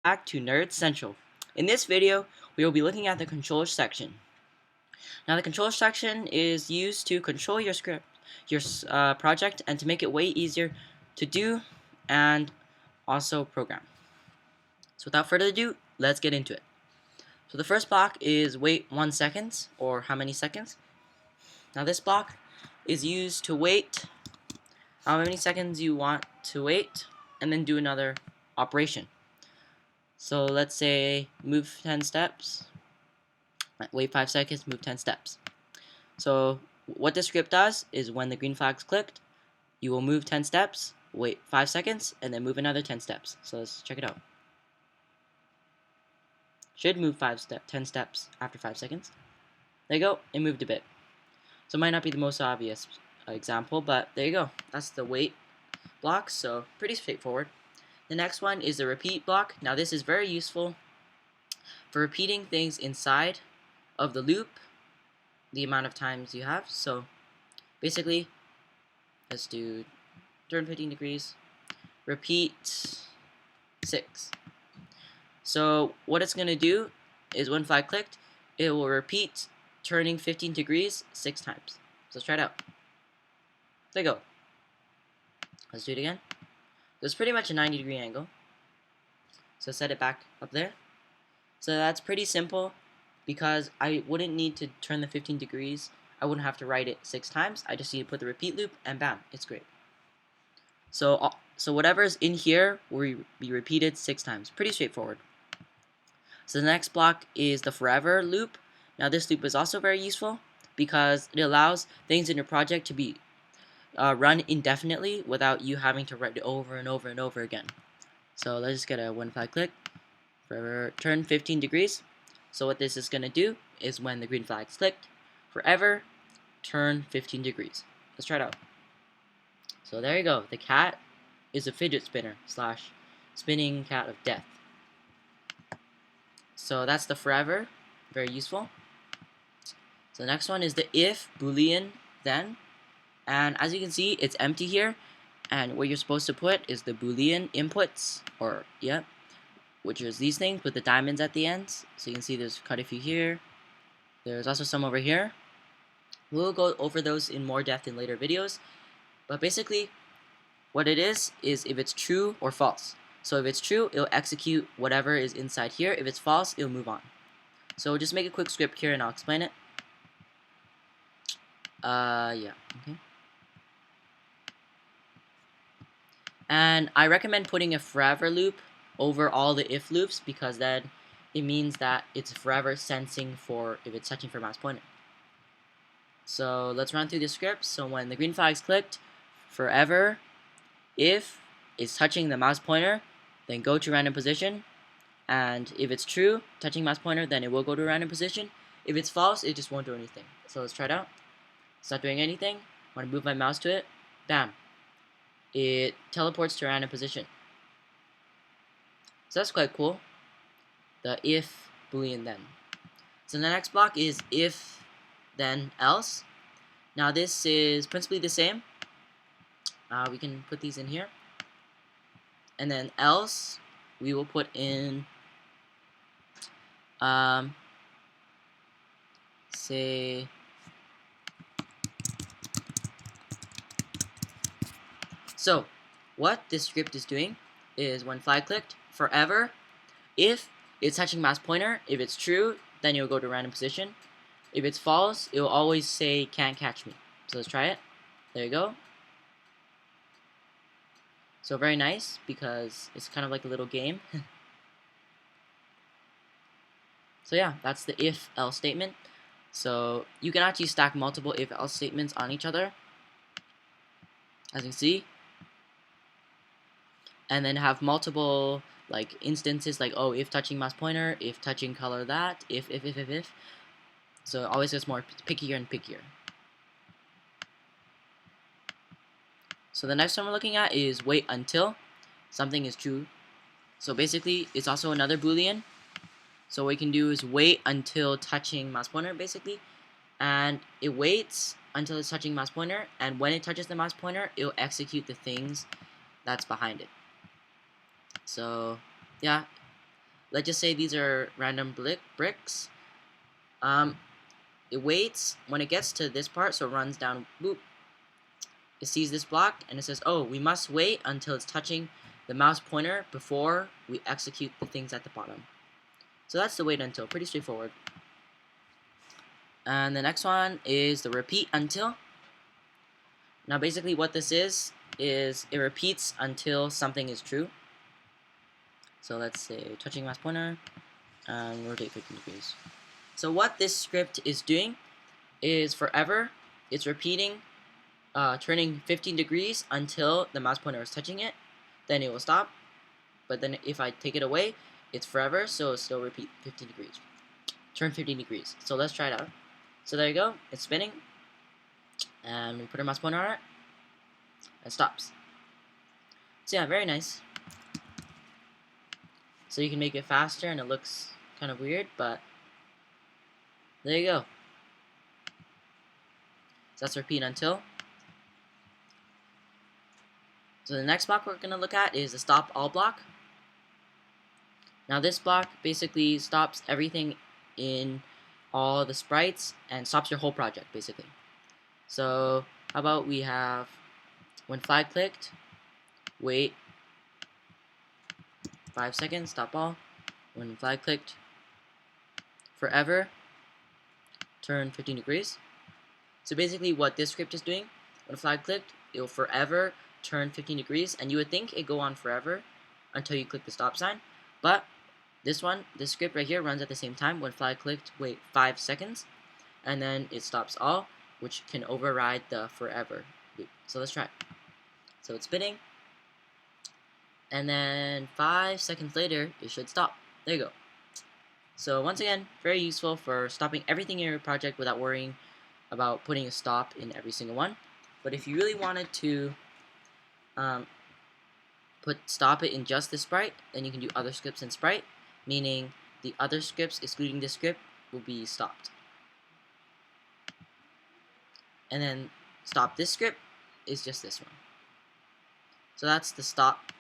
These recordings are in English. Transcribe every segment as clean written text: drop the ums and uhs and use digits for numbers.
Back to Nerd Central. In this video, we will be looking at the controller section. Now, the controller section is used to control your script, your project, and to make it way easier to do and also program. So, without further ado, let's get into it. So, the first block is wait 1 second, or how many seconds. Now, this block is used to wait how many seconds you want to wait, and then do another operation. So let's say move 10 steps, wait 5 seconds, move 10 steps. So what this script does is when the green flag's clicked, you will move 10 steps, wait 5 seconds, and then move another 10 steps. So let's check it out. Should move 10 steps after 5 seconds. There you go, it moved a bit. So it might not be the most obvious example, but there you go. That's the wait block, so pretty straightforward. The next one is the repeat block. Now this is very useful for repeating things inside of the loop, the amount of times you have. So basically, let's do turn 15 degrees, repeat 6. So what it's going to do is when flag clicked, it will repeat turning 15 degrees 6 times. So let's try it out. There you go. Let's do it again. It's pretty much a 90-degree angle. So set it back up there. So that's pretty simple because I wouldn't need to turn the 15 degrees. I wouldn't have to write it 6 times. I just need to put the repeat loop and bam, it's great. So whatever's in here will be repeated 6 times. Pretty straightforward. So the next block is the forever loop. Now this loop is also very useful because it allows things in your project to be run indefinitely without you having to write it over and over and over again. So let's just get a when flag click, forever turn 15 degrees. So what this is going to do is when the green flag is clicked, forever turn 15 degrees. Let's try it out. So there you go. The cat is a fidget spinner slash spinning cat of death. So that's the forever, very useful. So the next one is the if boolean then. And as you can see, it's empty here. And what you're supposed to put is the boolean inputs, or yeah, which is these things with the diamonds at the ends. So you can see there's quite a few here. There's also some over here. We'll go over those in more depth in later videos. But basically, what it is if it's true or false. So if it's true, it'll execute whatever is inside here. If it's false, it'll move on. So just make a quick script here and I'll explain it. Yeah, okay. And I recommend putting a forever loop over all the if loops because then it means that it's forever sensing for if it's touching for mouse pointer. So let's run through the script. So when the green flag's clicked, forever if it's touching the mouse pointer, then go to random position. And if it's true, touching mouse pointer, then it will go to random position. If it's false, it just won't do anything. So let's try it out. It's not doing anything. I want to move my mouse to it. Bam. It teleports to a random position. So that's quite cool. The if boolean then. So the next block is if then else. Now this is principally the same. We can put these in here. And then else we will put in say so what this script is doing is when flag clicked, forever, if it's touching mouse pointer, if it's true, then you'll go to random position. If it's false, it will always say can't catch me. So let's try it. There you go. So very nice because it's kind of like a little game. So yeah, that's the if else statement. So you can actually stack multiple if else statements on each other, as you can see, and then have multiple like instances like, oh, if touching mouse pointer, if touching color that, if. So it always gets more pickier and pickier. So the next one we're looking at is wait until something is true. So basically, it's also another boolean. So what you can do is wait until touching mouse pointer, basically, and it waits until it's touching mouse pointer, and when it touches the mouse pointer, it'll execute the things that's behind it. So yeah, let's just say these are random bricks. It waits when it gets to this part, so it runs down, boop. It sees this block, and it says, oh, we must wait until it's touching the mouse pointer before we execute the things at the bottom. So that's the wait until, pretty straightforward. And the next one is the repeat until. Now basically what this is it repeats until something is true. So let's say touching mouse pointer and rotate 15 degrees. So what this script is doing is forever, it's repeating, turning 15 degrees until the mouse pointer is touching it. Then it will stop. But then if I take it away, it's forever, so it'll still repeat 15 degrees. Turn 15 degrees. So let's try it out. So there you go, it's spinning. And we put our mouse pointer on it. It stops. So yeah, very nice. So you can make it faster and it looks kind of weird, but there you go. So that's repeat until. So the next block we're going to look at is the stop all block. Now this block basically stops everything in all the sprites and stops your whole project basically. So how about we have when flag clicked, wait 5 seconds, stop all. When flag clicked, forever, turn 15 degrees. So basically what this script is doing, when flag clicked, it will forever turn 15 degrees, and you would think it go on forever until you click the stop sign, but this script right here runs at the same time. When flag clicked, wait 5 seconds, and then it stops all, which can override the forever loop. So let's try it. So it's spinning, and then 5 seconds later, it should stop. There you go. So once again, very useful for stopping everything in your project without worrying about putting a stop in every single one. But if you really wanted to stop it in just this sprite, then you can do other scripts in sprite, meaning the other scripts excluding this script will be stopped. And then stop this script is just this one. So that's the stop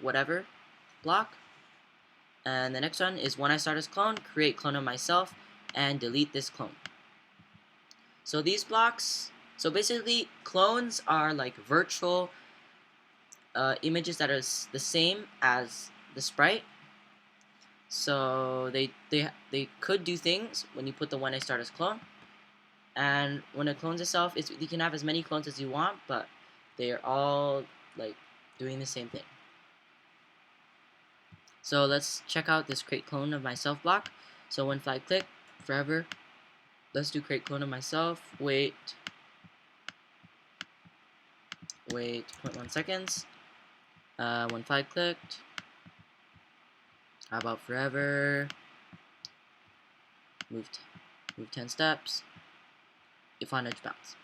whatever block. And the next one is when I start as clone, create clone of myself and delete this clone. So these blocks, so basically clones are like virtual images that are the same as the sprite. So they could do things when you put the when I start as clone. And when it clones itself, you can have as many clones as you want, but they are all like doing the same thing. So let's check out this create clone of myself block. So when flag click, forever, let's do create clone of myself, wait 0.1 seconds. When flag clicked, how about forever, move 10 steps, if on edge bounce.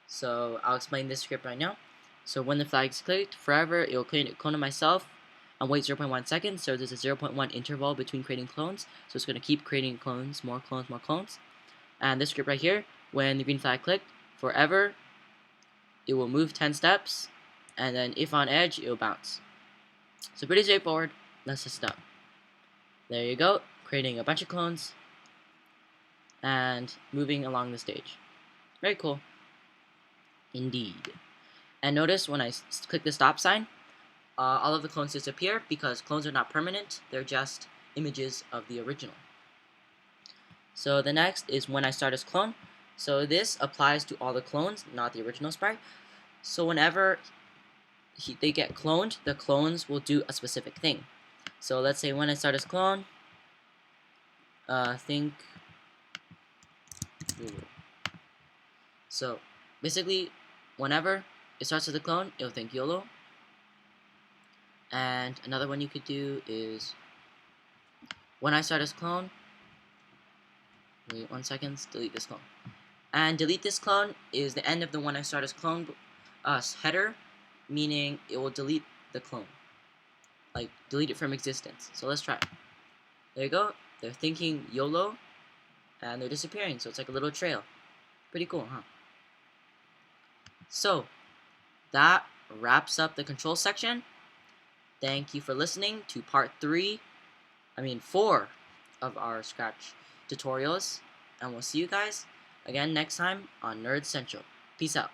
So I'll explain this script right now. So when the flag is clicked, forever, it will create a clone of myself and wait 0.1 seconds, so there's a 0.1 interval between creating clones, so it's going to keep creating clones, more clones, more clones. And this script right here, when the green flag clicked, forever, it will move 10 steps, and then if on edge, it will bounce. So pretty straightforward. Let's test it out. There you go, creating a bunch of clones, and moving along the stage. Very cool. Indeed. And notice when I click the stop sign, all of the clones disappear because clones are not permanent, they're just images of the original. So the next is when I start as clone. So this applies to all the clones, not the original sprite. So whenever they get cloned, the clones will do a specific thing. So let's say when I start as clone, think YOLO. So basically, whenever it starts with a clone, it'll think YOLO. And another one you could do is when I start as clone, wait 1 second, delete this clone. And delete this clone is the end of the when I start as clone header, meaning it will delete the clone, like delete it from existence. So let's try it. There you go. They're thinking YOLO, and they're disappearing. So it's like a little trail. Pretty cool, huh? So that wraps up the control section. thank you for listening to part 4 of our Scratch tutorials, and we'll see you guys again next time on Nerd Central. Peace out.